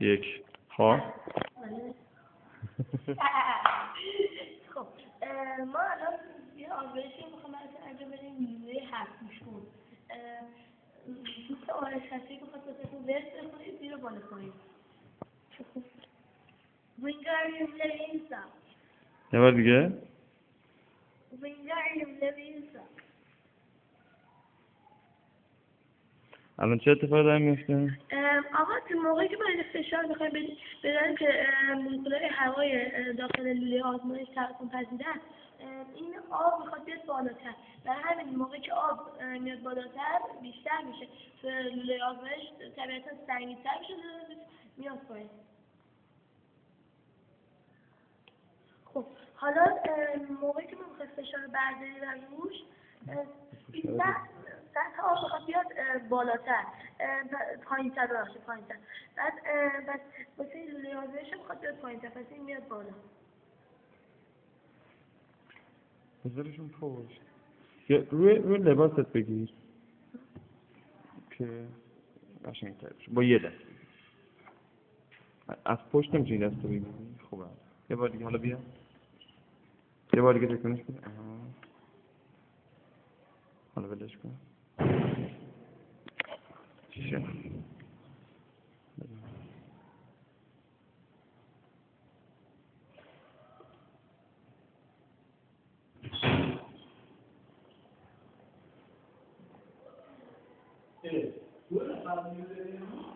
یک. خب خب ما الان یه آزمایشی میخوام انجام بدیم لوله 7 گوش کن. مثل آرش هستی که خواست بسیتون ورس بخونید زیر بالا کنید. وینگاریوم لوینسا. یه بار دیگه. وینگاریوم لوینسا. الان چه اتفاقی داره میفته؟ آقا تو موقعی که باید فشار بخوایم بدن که مولکولای هوای داخل لوله آزمایش تراکم پذیرن، این آب میخواد بیاد بالاتر. برای همین موقعی که آب میاد بالاتر بیشتر میشه تو لوله آزمایش طبیعتا سنگین‌تر میشه، میاد پایین. خب حالا موقعی که ما میخوایم فشار برداری و روش بیشتر سطح آب میخواد بیاد بالاتر، پایین‌تر باشه پایین‌تر. بعد واسه لوله آزمایش میخواد بیاد پایین‌تر، پس این میاد بالا. بذارشون پشت. روی لباست بگیر که قشنگ‌تر بشه با یه دست. از پشت نمی‌تونی دست رو بگیری. خوبه. یه بار دیگه حالا بیا. یه بار دیگه تکونش بده. حالا ولش کن. چیشه؟ Due la famiglia